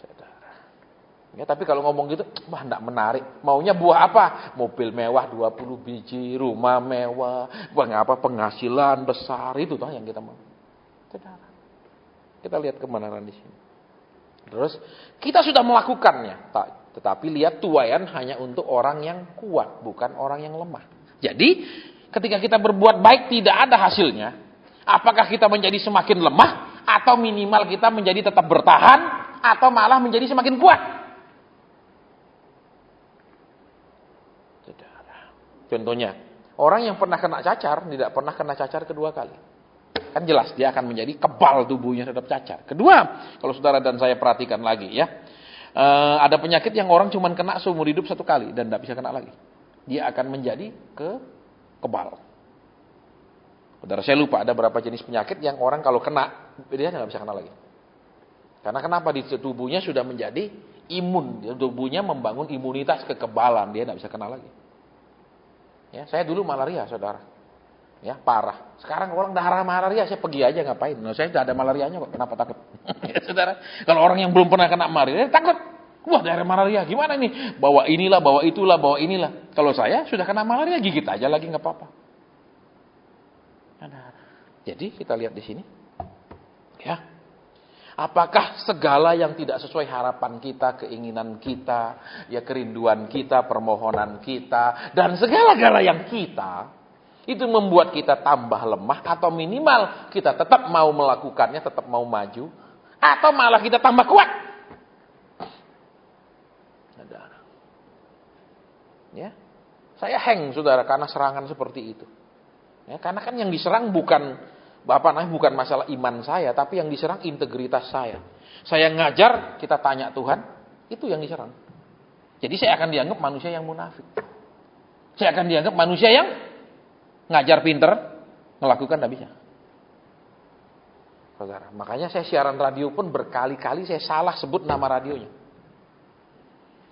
Saudara. Ya, tapi kalau ngomong gitu, wah enggak menarik. Maunya buah apa? Mobil mewah 20 biji, rumah mewah, penghasilan besar, itu toh yang kita mau. Saudara. Kita lihat kebenaran di sini. Terus kita sudah melakukannya, tetapi lihat tuaian hanya untuk orang yang kuat, bukan orang yang lemah. Jadi ketika kita berbuat baik tidak ada hasilnya, apakah kita menjadi semakin lemah atau minimal kita menjadi tetap bertahan atau malah menjadi semakin kuat? Contohnya, orang yang pernah kena cacar tidak pernah kena cacar kedua kali. Kan jelas dia akan menjadi kebal tubuhnya terhadap cacar. Kedua, kalau saudara dan saya perhatikan lagi ya, ada penyakit yang orang cuma kena seumur hidup satu kali dan tidak bisa kena lagi. Dia akan menjadi kebal. Saudara, saya lupa ada berapa jenis penyakit yang orang kalau kena dia tidak bisa kena lagi. Karena kenapa? Di tubuhnya sudah menjadi imun, tubuhnya membangun imunitas kekebalan, dia tidak bisa kena lagi. Ya, saya dulu malaria, saudara. Ya, parah. Sekarang orang darah malaria, saya pergi aja ngapain? Nah, saya sudah ada malarianya kok, kenapa takut? Ya, saudara. Kalau orang yang belum pernah kena malaria, takut. Wah, daerah malaria, gimana nih? Bawa inilah, bawa itulah, bawa inilah. Kalau saya sudah kena malaria, gigit aja lagi nggak apa-apa. Jadi kita lihat di sini, ya. Apakah segala yang tidak sesuai harapan kita, keinginan kita, ya kerinduan kita, permohonan kita, dan segala-gala yang kita, itu membuat kita tambah lemah, atau minimal kita tetap mau melakukannya, tetap mau maju, atau malah kita tambah kuat? Ya, saya hang, saudara, karena serangan seperti itu. Ya, karena kan yang diserang bukan masalah iman saya, tapi yang diserang integritas saya. Saya ngajar, kita tanya Tuhan, itu yang diserang. Jadi saya akan dianggap manusia yang munafik. Saya akan dianggap manusia yang ngajar pinter, melakukan tidak bisa. Saudara, makanya saya siaran radio pun berkali-kali saya salah sebut nama radionya.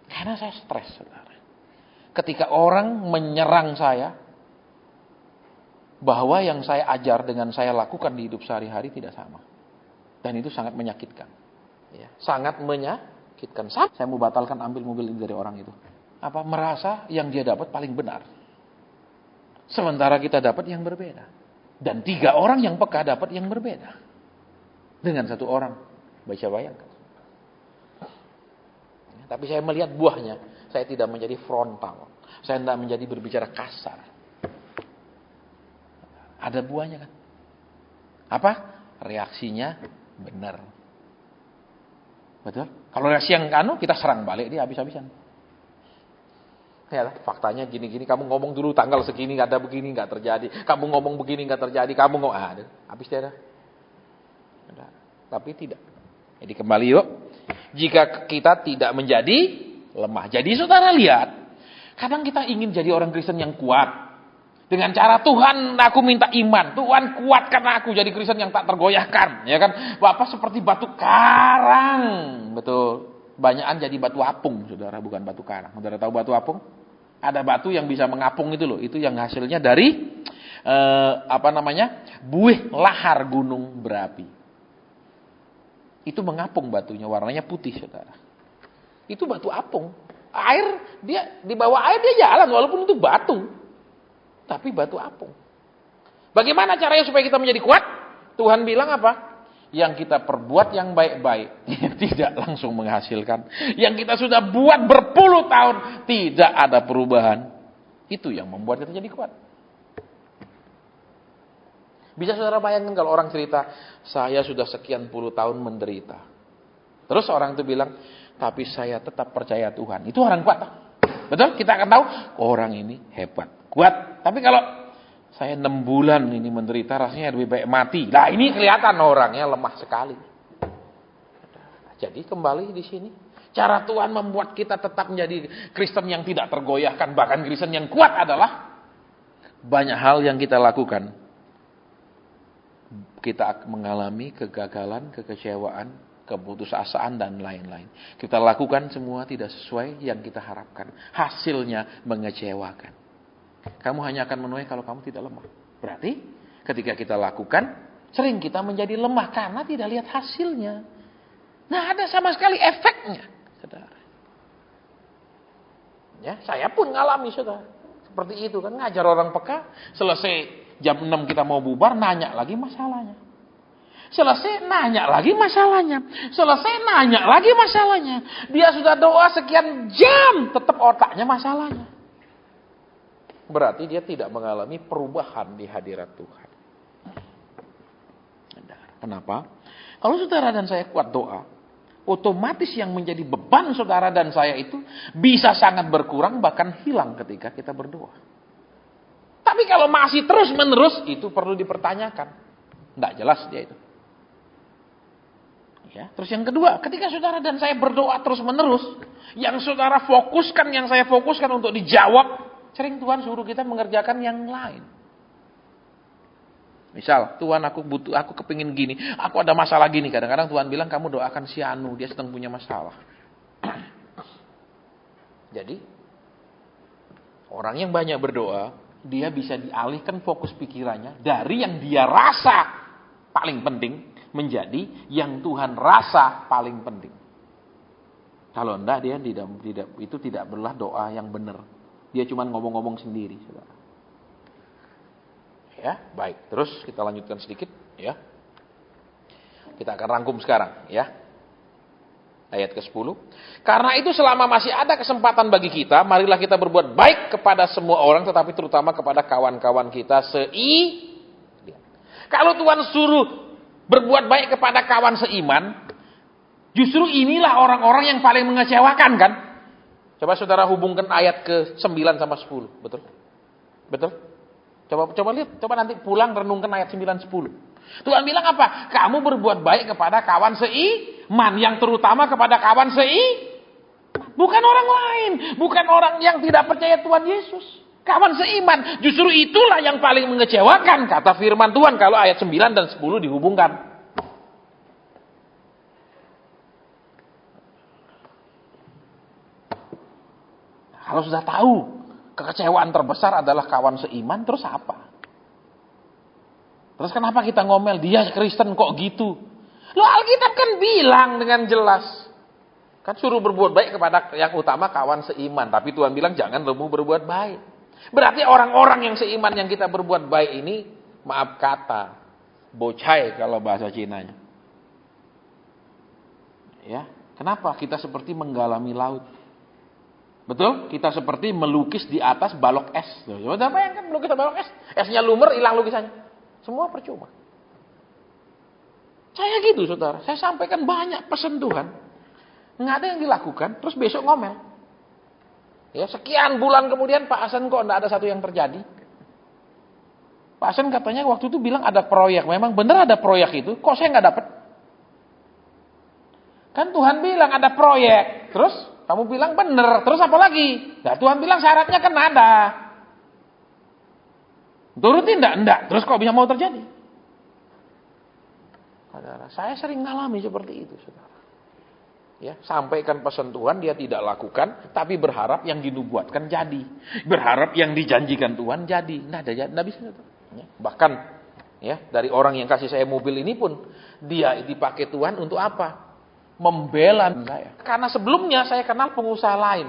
Karena saya stres, saudara. Ketika orang menyerang saya, bahwa yang saya ajar dengan saya lakukan di hidup sehari-hari tidak sama. Dan itu sangat menyakitkan. Ya, sangat menyakitkan. Saya mau batalkan ambil mobil ini dari orang itu. Merasa yang dia dapat paling benar. Sementara kita dapat yang berbeda. Dan 3 orang yang peka dapat yang berbeda. Dengan 1 orang. Bisa bayangkan. Tapi saya melihat buahnya. Saya tidak menjadi frontal. Saya tidak menjadi berbicara kasar. Ada buahnya kan? Apa? Reaksinya benar. Betul? Kalau reaksi yang kita serang balik dia habis-habisan. Ya, faktanya gini-gini, kamu ngomong dulu tanggal segini nggak ada begini nggak terjadi. Kamu ngomong begini nggak terjadi. Kamu ngomong habis dia ada. Tapi tidak. Jadi kembali yuk. Jika kita tidak menjadi lemah. Jadi saudara lihat, kadang kita ingin jadi orang Kristen yang kuat. Dengan cara Tuhan aku minta iman. Tuhan kuatkan aku jadi Kristen yang tak tergoyahkan. Ya kan? Bapak seperti batu karang. Betul. Banyakan jadi batu apung, saudara. Bukan batu karang. Saudara tahu batu apung? Ada batu yang bisa mengapung itu loh. Itu yang hasilnya dari buih lahar gunung berapi. Itu mengapung batunya. Warnanya putih, saudara. Itu batu apung. Air, di bawah air dia jalan walaupun itu batu. Tapi batu apung. Bagaimana caranya supaya kita menjadi kuat? Tuhan bilang apa? Yang kita perbuat yang baik-baik tidak langsung menghasilkan. Yang kita sudah buat berpuluh tahun tidak ada perubahan. Itu yang membuat kita jadi kuat. Bisa saudara bayangkan kalau orang cerita, saya sudah sekian puluh tahun menderita. Terus orang itu bilang, tapi saya tetap percaya Tuhan. Itu orang kuat. Betul? Kita akan tahu, orang ini hebat. Kuat. Tapi kalau saya 6 bulan ini menderita, rasanya lebih baik mati. Nah ini kelihatan orangnya lemah sekali. Jadi kembali di sini. Cara Tuhan membuat kita tetap menjadi Kristen yang tidak tergoyahkan. Bahkan Kristen yang kuat adalah banyak hal yang kita lakukan. Kita mengalami kegagalan, kekecewaan, keputusasaan dan lain-lain. Kita lakukan semua tidak sesuai yang kita harapkan. Hasilnya mengecewakan. Kamu hanya akan menuai kalau kamu tidak lemah. Berarti ketika kita lakukan, sering kita menjadi lemah karena tidak lihat hasilnya. Nah, ada sama sekali efeknya, saudara. Ya, saya pun ngalami, saudara. Seperti itu kan, ngajar orang peka, selesai jam 6 kita mau bubar, nanya lagi masalahnya. Selesai nanya lagi masalahnya. Selesai nanya lagi masalahnya. Dia sudah doa sekian jam, tetap otaknya masalahnya. Berarti dia tidak mengalami perubahan di hadirat Tuhan. Kenapa? Kalau saudara dan saya kuat doa, otomatis yang menjadi beban saudara dan saya itu bisa sangat berkurang, bahkan hilang ketika kita berdoa. Tapi kalau masih terus-menerus, itu perlu dipertanyakan. Tidak jelas dia itu. Ya, terus yang kedua, ketika saudara dan saya berdoa terus-menerus, yang saudara fokuskan, yang saya fokuskan untuk dijawab, sering Tuhan suruh kita mengerjakan yang lain. Misal, Tuhan aku kepingin gini, aku ada masalah gini. Kadang-kadang Tuhan bilang, kamu doakan si Anu, dia sedang punya masalah. Jadi, orang yang banyak berdoa, dia bisa dialihkan fokus pikirannya dari yang dia rasa paling penting menjadi yang Tuhan rasa paling penting. Kalau enggak, dia tidak berlah doa yang benar. Dia cuma ngomong-ngomong sendiri, saudara. Ya, baik. Terus kita lanjutkan sedikit, ya. Kita akan rangkum sekarang, ya. Ayat ke-10. Karena itu selama masih ada kesempatan bagi kita, marilah kita berbuat baik kepada semua orang, tetapi terutama kepada kawan-kawan kita Kalau Tuhan suruh berbuat baik kepada kawan seiman, justru inilah orang-orang yang paling mengecewakan, kan? Coba saudara hubungkan ayat ke-9 sama 10, betul? Betul? Coba lihat, coba nanti pulang renungkan ayat 9, 10. Tuhan bilang apa? Kamu berbuat baik kepada kawan seiman, yang terutama kepada kawan bukan orang lain, bukan orang yang tidak percaya Tuhan Yesus. Kawan seiman, justru itulah yang paling mengecewakan, kata firman Tuhan kalau ayat 9 dan 10 dihubungkan. Kalau sudah tahu kekecewaan terbesar adalah kawan seiman, terus apa? Terus kenapa kita ngomel, dia Kristen kok gitu? Loh, Alkitab kan bilang dengan jelas. Kan suruh berbuat baik kepada yang utama kawan seiman. Tapi Tuhan bilang jangan kamu berbuat baik. Berarti orang-orang yang seiman yang kita berbuat baik ini, maaf kata, bocai kalau bahasa Cinanya. Ya, kenapa? Kita seperti menggalami laut. Betul? Kita seperti melukis di atas balok es. Coba bayangkan melukis di balok es. Esnya lumer, hilang lukisannya. Semua percuma. Saya gitu, saudara. Saya sampaikan banyak pesan Tuhan. Nggak ada yang dilakukan, terus besok ngomel. Ya, sekian bulan kemudian Pak Hasan kok nggak ada satu yang terjadi. Pak Hasan katanya waktu itu bilang ada proyek. Memang benar ada proyek itu, kok saya nggak dapat? Kan Tuhan bilang ada proyek. Terus kamu bilang benar, terus apa lagi? Nah, Tuhan bilang syaratnya kan ada. Turutin enggak? Terus kok bisa mau terjadi? Saudara, saya sering ngalami seperti itu, saudara. Ya, sampaikan pesan Tuhan dia tidak lakukan, tapi berharap yang dinubuatkan jadi. Berharap yang dijanjikan Tuhan jadi. Nggak bisa. Ya, bahkan ya, dari orang yang kasih saya mobil ini pun dia dipakai Tuhan untuk apa? Membela saya. Karena sebelumnya saya kenal pengusaha lain.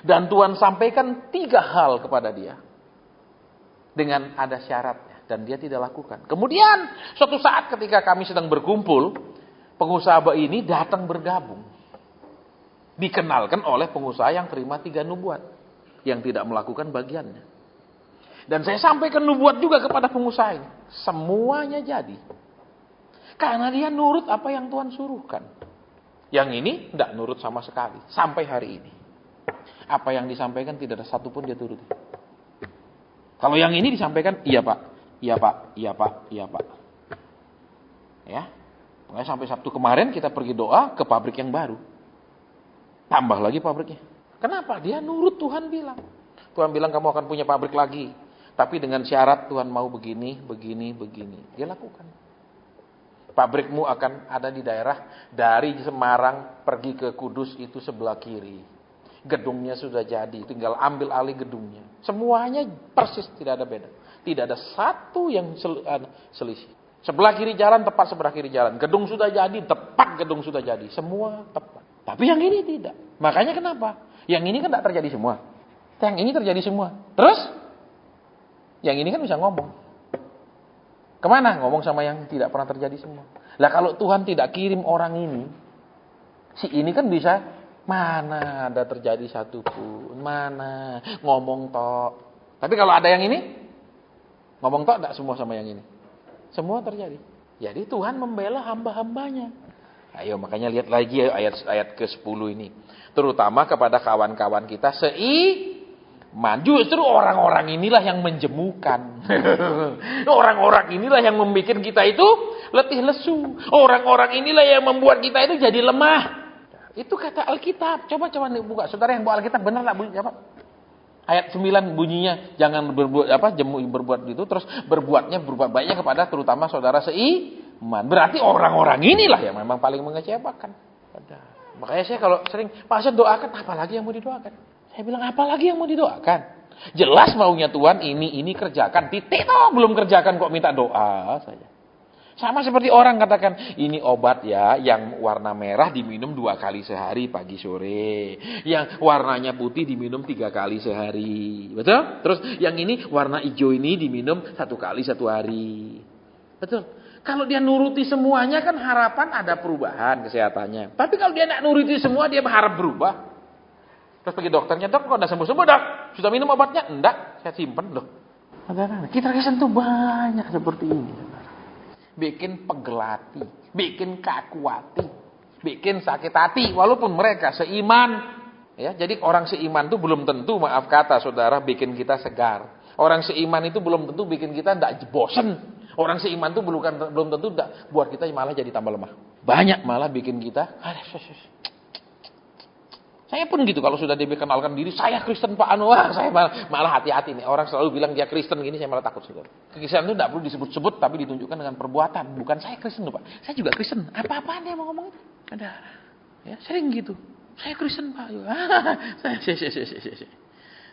Dan Tuhan sampaikan 3 hal kepada dia. Dengan ada syaratnya. Dan dia tidak lakukan. Kemudian suatu saat ketika kami sedang berkumpul, pengusaha ini datang bergabung. Dikenalkan oleh pengusaha yang terima 3 nubuat. Yang tidak melakukan bagiannya. Dan saya sampaikan nubuat juga kepada pengusaha ini. Semuanya jadi. Karena dia nurut apa yang Tuhan suruhkan. Yang ini tidak nurut sama sekali. Sampai hari ini. Apa yang disampaikan tidak ada satupun dia turuti. Kalau yang ini disampaikan, iya Pak, iya Pak, iya Pak, iya Pak. Ya, makanya sampai Sabtu kemarin kita pergi doa ke pabrik yang baru. Tambah lagi pabriknya. Kenapa? Dia nurut Tuhan bilang. Tuhan bilang kamu akan punya pabrik lagi. Tapi dengan syarat Tuhan mau begini, begini, begini. Dia lakukan. Pabrikmu akan ada di daerah dari Semarang pergi ke Kudus itu sebelah kiri. Gedungnya sudah jadi, tinggal ambil alih gedungnya. Semuanya persis, tidak ada beda. Tidak ada satu yang selisih. Sebelah kiri jalan, tepat sebelah kiri jalan. Gedung sudah jadi, tepat gedung sudah jadi. Semua tepat. Tapi yang ini tidak. Makanya kenapa? Yang ini kan tidak terjadi semua. Yang ini terjadi semua. Terus? Yang ini kan bisa ngomong. Kemana? Ngomong sama yang tidak pernah terjadi semua. Lah kalau Tuhan tidak kirim orang ini, si ini kan bisa... Mana ada terjadi satu pun. Mana. Ngomong tok. Tapi kalau ada yang ini. Ngomong tok tidak semua sama yang ini. Semua terjadi. Jadi Tuhan membela hamba-hambanya. Ayo makanya lihat lagi ayat ke-10 ini. Terutama kepada kawan-kawan kita Justru orang-orang inilah yang menjemukan. Orang-orang inilah yang membuat kita itu letih lesu. Orang-orang inilah yang membuat kita itu jadi lemah. Itu kata Alkitab. Coba buka. Saudara yang bawa Alkitab benar enggak bunyi apa? Ayat 9 bunyinya jangan berbuat itu, terus berbuat baiknya kepada terutama saudara seiman. Berarti orang-orang inilah yang memang paling mengecewakan. Makanya saya kalau sering, Pak doakan, apalagi yang mau didoakan? Saya bilang, apalagi yang mau didoakan? Jelas maunya Tuhan ini kerjakan. Titik toh, belum kerjakan kok minta doa saja. Sama seperti orang katakan, ini obat ya, yang warna merah diminum 2 kali sehari pagi sore. Yang warnanya putih diminum 3 kali sehari. Betul? Terus yang ini warna hijau ini diminum 1 kali 1 hari. Betul? Kalau dia nuruti semuanya kan harapan ada perubahan kesehatannya. Tapi kalau dia nak nuruti semua dia berharap berubah. Terus pergi dokternya, dok kok udah sembuh-sembuh dok? Sudah minum obatnya? Enggak, saya simpen loh. Kita Kristen tuh banyak seperti ini. Bikin pegel hati, bikin kaku hati, bikin sakit hati, walaupun mereka seiman. Ya, jadi orang seiman itu belum tentu, maaf kata saudara, bikin kita segar. Orang seiman itu belum tentu bikin kita tidak bosen. Orang seiman itu belum tentu buat kita malah jadi tambah lemah. Banyak malah bikin kita, saya pun gitu kalau sudah dikenalkan diri, saya Kristen Pak Anu, saya malah hati-hati nih. Orang selalu bilang dia Kristen gini, saya malah takut. Kekristenan itu tidak perlu disebut-sebut, tapi ditunjukkan dengan perbuatan. Bukan saya Kristen Pak, saya juga Kristen. Apa-apaan dia mau ngomong itu? Ada, ya sering gitu. Saya Kristen Pak.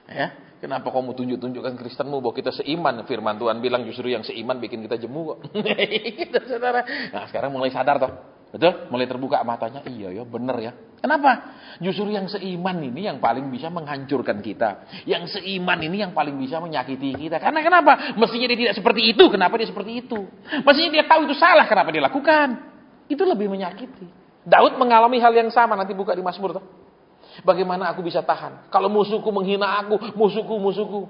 Ya, kenapa kamu tunjukkan Kristenmu bahwa kita seiman? Firman Tuhan bilang justru yang seiman bikin kita jemu kok. Saudara. Nah sekarang mulai sadar toh. Betul? Mulai terbuka matanya. Iya ya, benar ya. Kenapa? Justru yang seiman ini yang paling bisa menghancurkan kita. Yang seiman ini yang paling bisa menyakiti kita. Karena kenapa? Mestinya dia tidak seperti itu. Kenapa dia seperti itu? Mestinya dia tahu itu salah. Kenapa dia lakukan? Itu lebih menyakiti. Daud mengalami hal yang sama. Nanti buka di Mazmur toh. Bagaimana aku bisa tahan? Kalau musuhku menghina aku, musuhku.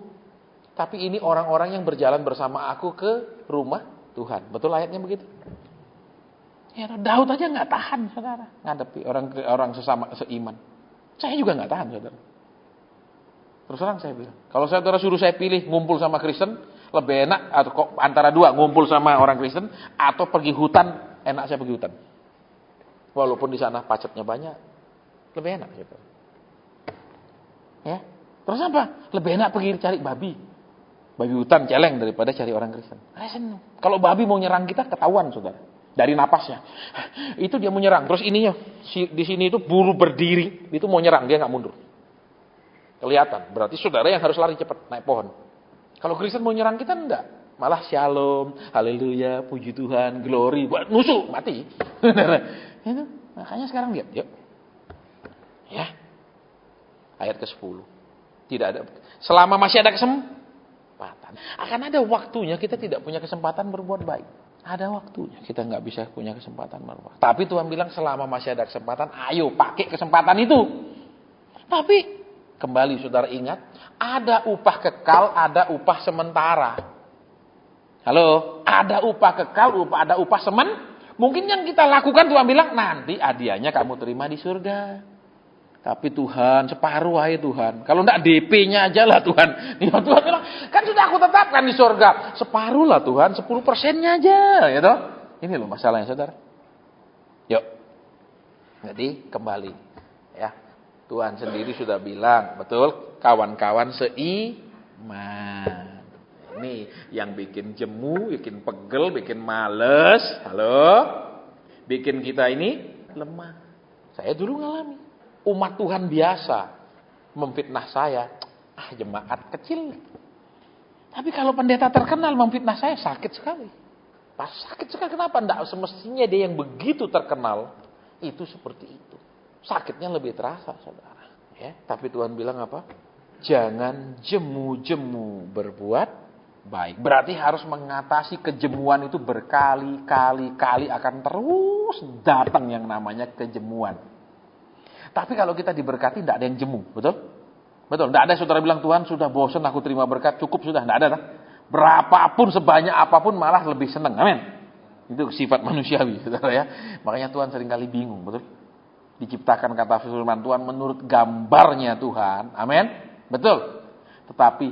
Tapi ini orang-orang yang berjalan bersama aku ke rumah Tuhan. Betul ayatnya begitu? Ya, Daud aja nggak tahan, saudara, ngadepi orang sesama seiman. Saya juga nggak tahan, saudara. Terus terang saya bilang, kalau saudara suruh saya pilih ngumpul sama Kristen, lebih enak atau antara dua, ngumpul sama orang Kristen atau pergi hutan, enak saya pergi hutan. Walaupun di sana pacetnya banyak, lebih enak, saudara. Ya, terus apa? Lebih enak pergi cari babi hutan celeng daripada cari orang Kristen. Kalau babi mau nyerang kita ketahuan, saudara. Dari napasnya, itu dia mau nyerang. Terus ininya, di sini itu buru berdiri, itu mau nyerang, dia nggak mundur. Kelihatan, berarti saudara yang harus lari cepat naik pohon. Kalau Kristen mau nyerang kita enggak, malah shalom, haleluya, puji Tuhan, glory, buat nusuk mati. Itu makanya sekarang lihat, yuk, ya, ayat ke-10, tidak ada. Selama masih ada kesempatan, akan ada waktunya kita tidak punya kesempatan berbuat baik. Ada waktunya kita nggak bisa punya kesempatan berbuat. Tapi Tuhan bilang selama masih ada kesempatan, ayo pakai kesempatan itu. Tapi kembali saudara ingat, ada upah kekal, ada upah sementara. Halo, ada upah kekal, ada upah Mungkin yang kita lakukan Tuhan bilang nanti hadiahnya kamu terima di surga. Tapi Tuhan, separuh aja Tuhan. Kalau enggak DP-nya aja lah Tuhan. Tuhan bilang, kan sudah aku tetapkan di surga. Separuh lah Tuhan, 10%-nya aja. Gitu. Ini loh masalahnya saudara. Yuk. Jadi kembali. Ya, Tuhan sendiri sudah bilang, betul, kawan-kawan seiman. Ini yang bikin jemu, bikin pegel, bikin males. Halo? Bikin kita ini lemah. Saya dulu ngalami. Umat Tuhan biasa memfitnah saya, jemaat kecil. Tapi kalau pendeta terkenal memfitnah saya, sakit sekali. Pas sakit sekali, kenapa? Enggak semestinya dia yang begitu terkenal itu seperti itu. Sakitnya lebih terasa, saudara. Ya, tapi Tuhan bilang apa? Jangan jemu-jemu berbuat baik. Berarti harus mengatasi kejemuan itu berkali-kali akan terus datang yang namanya kejemuan. Tapi kalau kita diberkati tidak ada yang jemu, betul? Betul, tidak ada saudara bilang Tuhan sudah bosan aku terima berkat, cukup sudah, tidak ada. Tak? Berapapun sebanyak apapun malah lebih senang, amin. Itu sifat manusiawi, saudara ya. Makanya Tuhan seringkali bingung, betul? Diciptakan kata firman Tuhan menurut gambarnya Tuhan, amin. Betul. Tetapi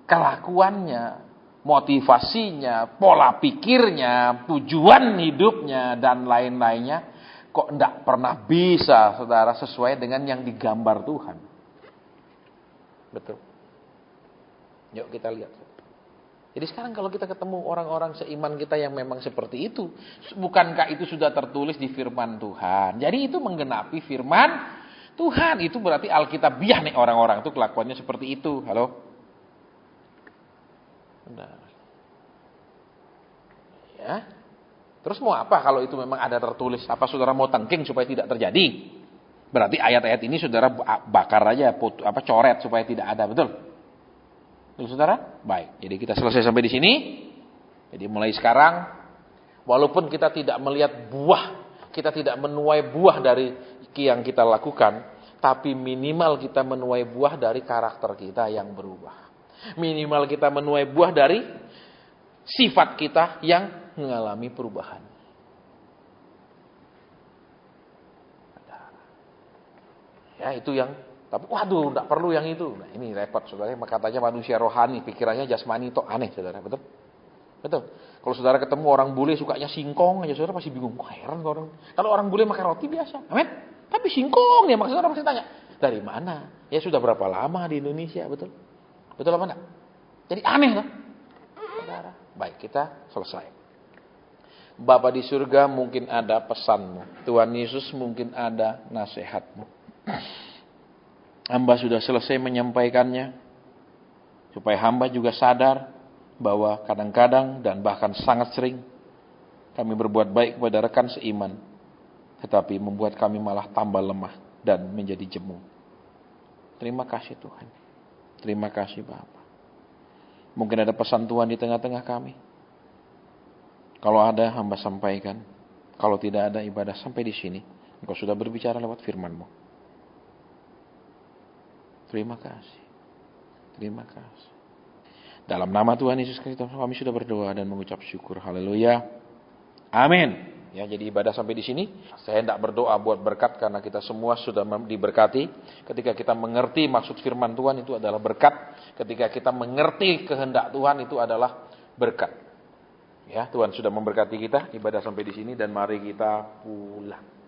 kelakuannya, motivasinya, pola pikirnya, tujuan hidupnya, dan lain-lainnya, kok tidak pernah bisa, saudara, sesuai dengan yang digambar Tuhan. Betul. Yuk kita lihat. Jadi sekarang kalau kita ketemu orang-orang seiman kita yang memang seperti itu, bukankah itu sudah tertulis di firman Tuhan? Jadi itu menggenapi firman Tuhan. Itu berarti alkitabiah nih orang-orang itu kelakuannya seperti itu. Halo? Benar. Ya. Terus mau apa kalau itu memang ada tertulis? Apa saudara mau tengking supaya tidak terjadi? Berarti ayat-ayat ini saudara bakar aja, coret supaya tidak ada, betul? Betul, saudara? Baik, jadi kita selesai sampai di sini. Jadi mulai sekarang, walaupun kita tidak melihat buah, kita tidak menuai buah dari yang kita lakukan, tapi minimal kita menuai buah dari karakter kita yang berubah. Minimal kita menuai buah dari sifat kita yang mengalami perubahan. Ya, itu yang, tapi waduh, tidak perlu yang itu. Nah, ini repot, saudara. Katanya manusia rohani, pikirannya jasmani itu aneh, saudara. Betul? Betul. Kalau saudara ketemu orang bule sukanya singkong aja, saudara pasti bingung. Kok heran orang. Kalau orang bule makan roti biasa, amin. Tapi singkong dia, maksudnya orang pasti tanya, dari mana? Ya sudah berapa lama di Indonesia, betul? Betul apa enggak? Jadi aneh lah, saudara. Baik, kita selesai. Bapa di surga, mungkin ada pesanmu. Tuhan Yesus, mungkin ada nasihatmu. Hamba sudah selesai menyampaikannya, supaya hamba juga sadar bahwa kadang-kadang dan bahkan sangat sering kami berbuat baik kepada rekan seiman, tetapi membuat kami malah tambah lemah dan menjadi jemu. Terima kasih Tuhan. Terima kasih Bapa. Mungkin ada pesan Tuhan di tengah-tengah kami. Kalau ada, hamba sampaikan. Kalau tidak ada, ibadah sampai di sini. Engkau sudah berbicara lewat firman-Mu. Terima kasih. Terima kasih. Dalam nama Tuhan Yesus Kristus kami sudah berdoa dan mengucap syukur. Haleluya. Amin. Ya, jadi ibadah sampai di sini. Saya tidak berdoa buat berkat karena kita semua sudah diberkati. Ketika kita mengerti maksud firman Tuhan itu adalah berkat. Ketika kita mengerti kehendak Tuhan itu adalah berkat. Ya, Tuhan sudah memberkati kita. Ibadah sampai di sini dan mari kita pulang.